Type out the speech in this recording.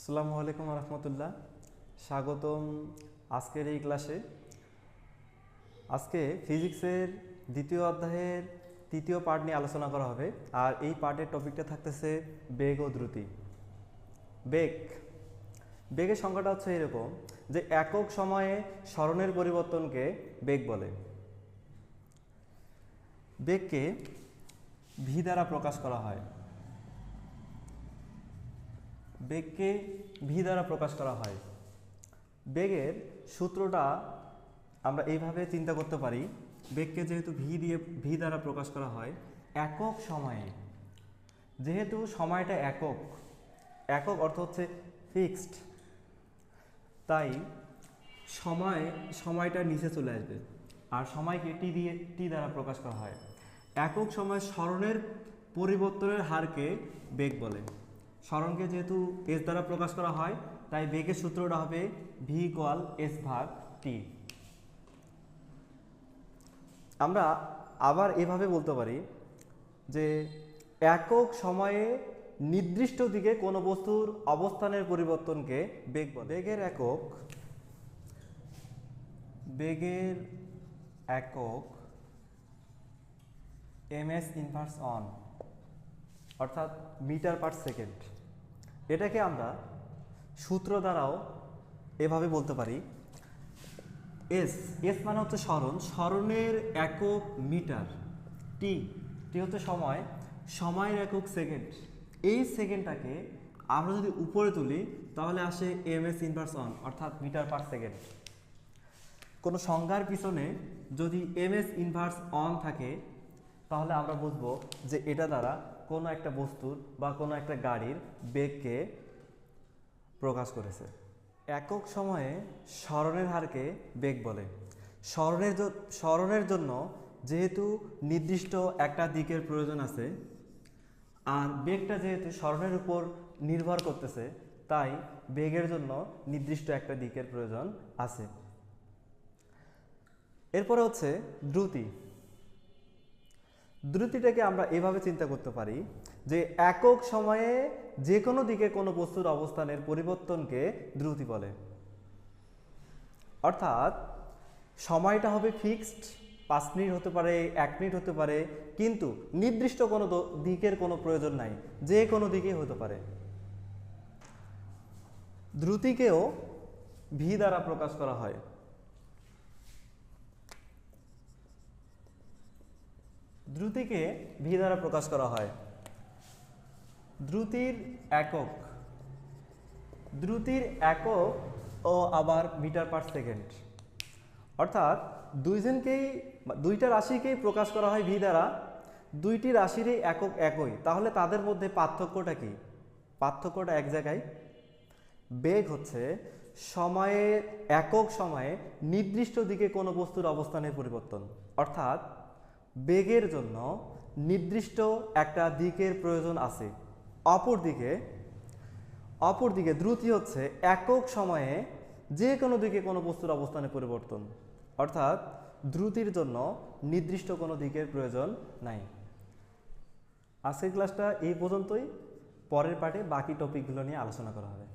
আসসালামু আলাইকুম রহমতুল্লাহ, স্বাগতম আজকের এই ক্লাসে। আজকে ফিজিক্সের দ্বিতীয় অধ্যায়ের তৃতীয় পার্ট নিয়ে আলোচনা করা হবে। আর এই পার্টের টপিকটা থাকতেছে বেগ ও দ্রুতি। বেগের সংখ্যাটা হচ্ছে এরকম যে একক সময়ে সরণের পরিবর্তনকে বেগ বলে। বেগকে ভি দ্বারা প্রকাশ করা হয়। বেগকে ভি দ্বারা প্রকাশ করা হয়। বেগের সূত্রটা আমরা এইভাবে চিন্তা করতে পারি, বেগকে যেহেতু ভি দ্বারা প্রকাশ করা হয় একক সময়ে, যেহেতু সময়টা একক অর্থ হচ্ছে ফিক্সড, তাই সময়টা নিচে চলে আসবে। আর সময়কে টি দ্বারা প্রকাশ করা হয়। একক সময় সরণের পরিবর্তনের হারকে বেগ বলে। সরণকে যেহেতু এস দ্বারা প্রকাশ করা হয় তাই বেগের সূত্রটা হবে ভি ইকুয়াল এস ভাগ টি। আমরা আবার এভাবে বলতে পারি যে একক সময়ে নির্দিষ্ট দিকে কোনো বস্তুর অবস্থানের পরিবর্তনকে বেগ বলে। বেগের একক এমএস ইনভার্স অন, অর্থাৎ মিটার পার সেকেন্ড। এটাকে আমরা সূত্র দ্বারাও এভাবে বলতে পারি, এস মানে হচ্ছে সরণের একক মিটার, টি হচ্ছে সময়ের একক সেকেন্ড। এই সেকেন্ডটাকে আমরা যদি উপরে তুলি তাহলে আসে এমএস ইনভার্স অন, অর্থাৎ মিটার পার সেকেন্ড। কোনো সংজ্ঞার পিছনে যদি এমএস ইনভার্স অন থাকে তাহলে আমরা বুঝবো যে এটা দ্বারা কোনো একটা বস্তুর বা কোনো একটা গাড়ির বেগকে প্রকাশ করেছে। একক সময়ে সরণের হারকে বেগ বলে। সরণের জন্য যেহেতু নির্দিষ্ট একটা দিকের প্রয়োজন আছে, আর বেগটা যেহেতু সরণের উপর নির্ভর করতেছে, তাই বেগের জন্য নির্দিষ্ট একটা দিকের প্রয়োজন আছে। এরপরে হচ্ছে দ্রুতিটাকে আমরা এভাবে চিন্তা করতে পারি যে একক সময়ে যে কোনো দিকে কোনো বস্তুর অবস্থানের পরিবর্তনকে দ্রুতি বলে। অর্থাৎ সময়টা হবে ফিক্সড, 5 মিনিট হতে পারে, 1 মিনিট হতে পারে, কিন্তু নির্দিষ্ট কোনো দিকের কোনো প্রয়োজন নাই, যে কোনো দিকে হতে পারে। দ্রুতিকেও ভি দ্বারা প্রকাশ করা হয়। দ্রুতিকে ভি দ্বারা প্রকাশ করা হয়। দ্রুতির একক ও আবার মিটার পার সেকেন্ড, অর্থাৎ দুইটা রাশিকেই প্রকাশ করা হয় ভি দ্বারা। দুইটি রাশিরই একক একই, তাহলে তাদের মধ্যে পার্থক্যটা কি? পার্থক্যটা এক জায়গায়। বেগ হচ্ছে একক সময়ে নির্দিষ্ট দিকে কোনো বস্তুর অবস্থানের পরিবর্তন, অর্থাৎ বেগের জন্য নির্দিষ্ট একটা দিকের প্রয়োজন আছে। অপরদিকে দ্রুতি হচ্ছে একক সময়ে যে কোনো দিকে কোনো বস্তুর অবস্থানের পরিবর্তন, অর্থাৎ দ্রুতির জন্য নির্দিষ্ট কোনো দিকের প্রয়োজন নাই। আজকের ক্লাসটা এই পর্যন্তই। পরের পার্টে বাকি টপিকগুলো নিয়ে আলোচনা করা হবে।